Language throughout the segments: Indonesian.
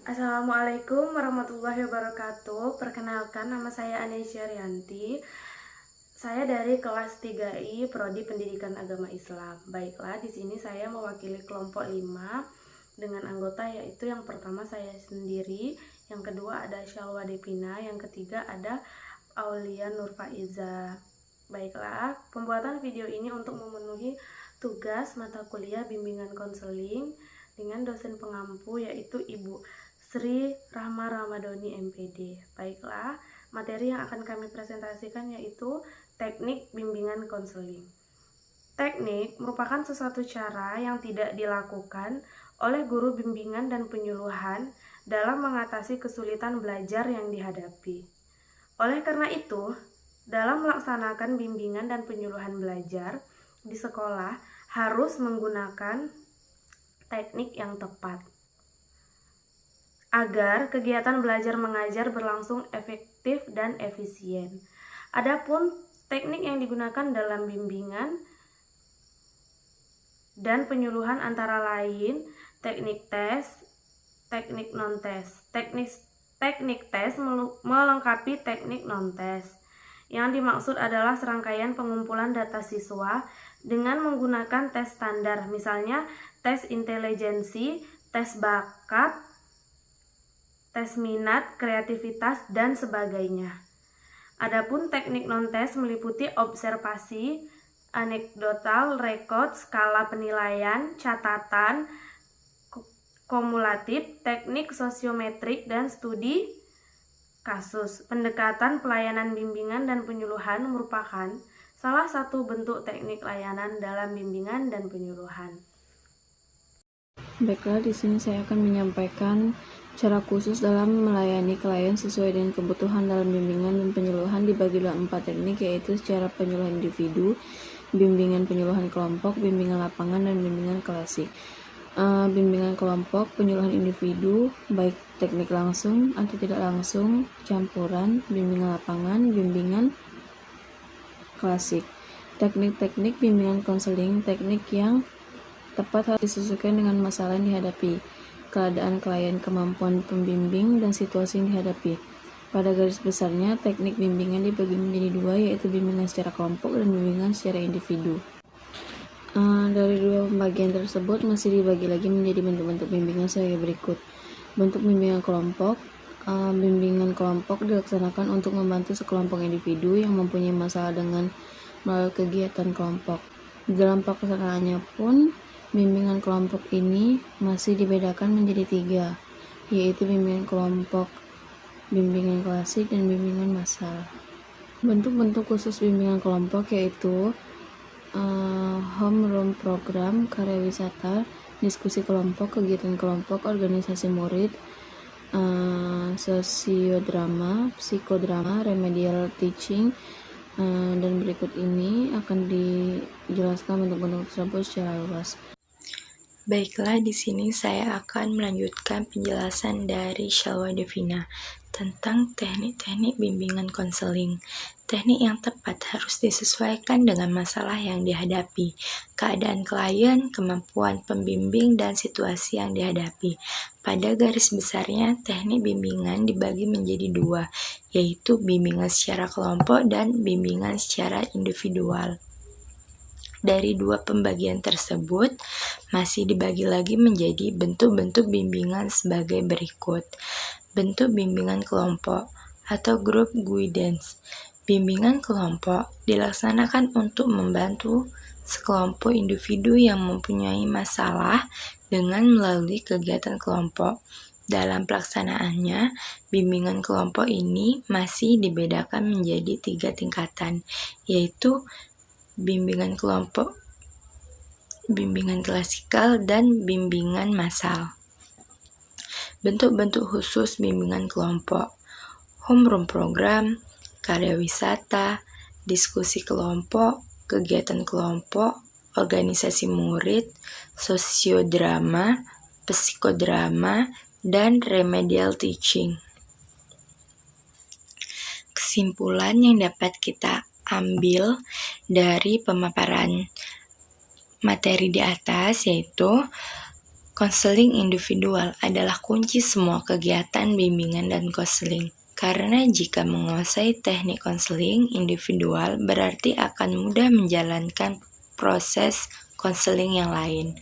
Assalamualaikum warahmatullahi wabarakatuh. Perkenalkan, nama saya Anesya Rianti. Saya dari kelas 3I Prodi Pendidikan Agama Islam. Baiklah, di sini saya mewakili kelompok 5 dengan anggota, yaitu yang pertama saya sendiri, yang kedua ada Syalwa Devina, yang ketiga ada Aulia Nurfaiza. Baiklah, pembuatan video ini untuk memenuhi tugas mata kuliah bimbingan konseling dengan dosen pengampu, yaitu Ibu Sri Rahma Ramadhani MPD. Baiklah, materi yang akan kami presentasikan yaitu teknik bimbingan konseling. Teknik merupakan sesuatu cara yang tidak dilakukan oleh guru bimbingan dan penyuluhan dalam mengatasi kesulitan belajar yang dihadapi. Oleh karena itu, dalam melaksanakan bimbingan dan penyuluhan belajar di sekolah harus menggunakan teknik yang tepat agar kegiatan belajar mengajar berlangsung efektif dan efisien. Adapun teknik yang digunakan dalam bimbingan dan penyuluhan antara lain teknik tes, teknik non-tes. Teknik tes melengkapi teknik non-tes. Yang dimaksud adalah serangkaian pengumpulan data siswa dengan menggunakan tes standar, misalnya tes intelijensi, tes bakat, tes minat, kreativitas, dan sebagainya. Adapun teknik non-tes meliputi observasi, anekdotal, rekod, skala penilaian, catatan, kumulatif, teknik sosiometrik, dan studi kasus. Pendekatan pelayanan bimbingan dan penyuluhan merupakan salah satu bentuk teknik layanan dalam bimbingan dan penyuluhan. Baiklah, di sini saya akan menyampaikan cara khusus dalam melayani klien sesuai dengan kebutuhan dalam bimbingan dan penyuluhan dibagi dalam 4 teknik, yaitu secara penyuluhan individu, bimbingan penyuluhan kelompok, bimbingan lapangan, dan bimbingan klasik. Bimbingan kelompok, penyuluhan individu, baik teknik langsung atau tidak langsung, campuran, bimbingan lapangan, bimbingan klasik. Teknik-teknik bimbingan konseling, teknik yang tepat harus disesuaikan dengan masalah yang dihadapi, keadaan klien, kemampuan pembimbing, dan situasi yang dihadapi. Pada garis besarnya, teknik bimbingan dibagi menjadi 2, yaitu bimbingan secara kelompok dan bimbingan secara individu. Dari 2 pembagian tersebut masih dibagi lagi menjadi bentuk-bentuk bimbingan sebagai berikut. Bentuk bimbingan kelompok. Bimbingan kelompok dilaksanakan untuk membantu sekelompok individu yang mempunyai masalah dengan melalui kegiatan kelompok. Dalam pelaksanaannya pun, bimbingan kelompok ini masih dibedakan menjadi 3, yaitu bimbingan kelompok, bimbingan klasik, dan bimbingan massal. Bentuk-bentuk khusus bimbingan kelompok yaitu homeroom program, karya wisata, diskusi kelompok, kegiatan kelompok, organisasi murid, sosiodrama, psikodrama, remedial teaching, dan berikut ini akan dijelaskan bentuk-bentuk tersebut secara luas. Baiklah, di sini saya akan melanjutkan penjelasan dari Syalwa Devina tentang teknik-teknik bimbingan konseling. Teknik yang tepat harus disesuaikan dengan masalah yang dihadapi, keadaan klien, kemampuan pembimbing, dan situasi yang dihadapi. Pada garis besarnya, teknik bimbingan dibagi menjadi 2, yaitu bimbingan secara kelompok dan bimbingan secara individual. Dari 2 pembagian tersebut, masih dibagi lagi menjadi bentuk-bentuk bimbingan sebagai berikut. Bentuk bimbingan kelompok atau group guidance. Bimbingan kelompok dilaksanakan untuk membantu sekelompok individu yang mempunyai masalah dengan melalui kegiatan kelompok. Dalam pelaksanaannya, bimbingan kelompok ini masih dibedakan menjadi 3 tingkatan, yaitu bimbingan kelompok, bimbingan klasikal, dan bimbingan massal. Bentuk-bentuk khusus bimbingan kelompok: homeroom program, karya wisata, diskusi kelompok, kegiatan kelompok, organisasi murid, sosiodrama, psikodrama, dan remedial teaching. Kesimpulan yang dapat kita ambil dari pemaparan materi di atas yaitu Konseling individual adalah kunci semua kegiatan bimbingan dan konseling. Karena jika menguasai teknik konseling individual, berarti akan mudah menjalankan proses konseling yang lain.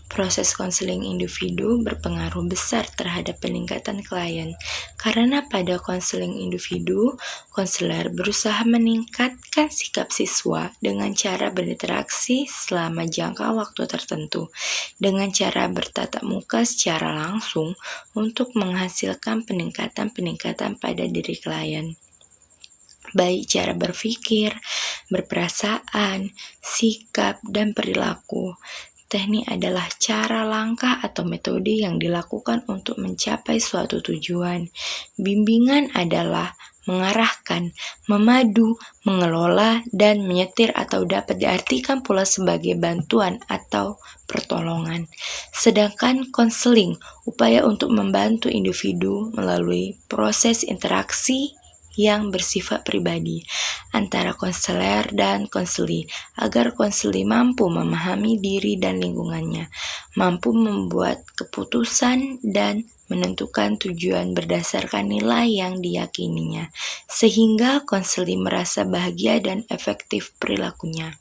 Proses konseling individu berpengaruh besar terhadap peningkatan klien. Karena pada konseling individu, konselor berusaha meningkatkan sikap siswa dengan cara berinteraksi selama jangka waktu tertentu, dengan cara bertatap muka secara langsung untuk menghasilkan peningkatan-peningkatan pada diri klien. Baik cara berpikir, berperasaan, sikap, dan perilaku. Teknik adalah cara, langkah, atau metode yang dilakukan untuk mencapai suatu tujuan. Bimbingan adalah mengarahkan, memadu, mengelola, dan menyetir atau dapat diartikan pula sebagai bantuan atau pertolongan. Sedangkan konseling, upaya untuk membantu individu melalui proses interaksi yang bersifat pribadi antara konselor dan konseli, agar konseli mampu memahami diri dan lingkungannya, mampu membuat keputusan dan menentukan tujuan berdasarkan nilai yang diyakininya, sehingga konseli merasa bahagia dan efektif perilakunya.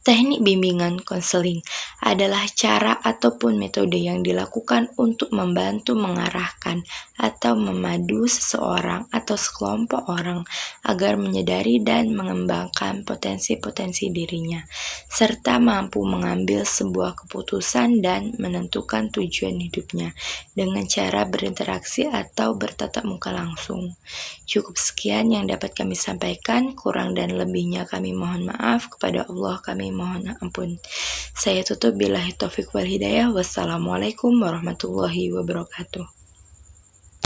Teknik bimbingan konseling adalah cara ataupun metode yang dilakukan untuk membantu mengarahkan atau memadu seseorang atau sekelompok orang agar menyadari dan mengembangkan potensi-potensi dirinya, serta mampu mengambil sebuah keputusan dan menentukan tujuan hidupnya dengan cara berinteraksi atau bertatap muka langsung. Cukup sekian yang dapat kami sampaikan, kurang dan lebihnya kami mohon maaf, kepada Allah kami mohon ampun. Saya tutup billahi taufik wal hidayah. Wassalamualaikum warahmatullahi wabarakatuh.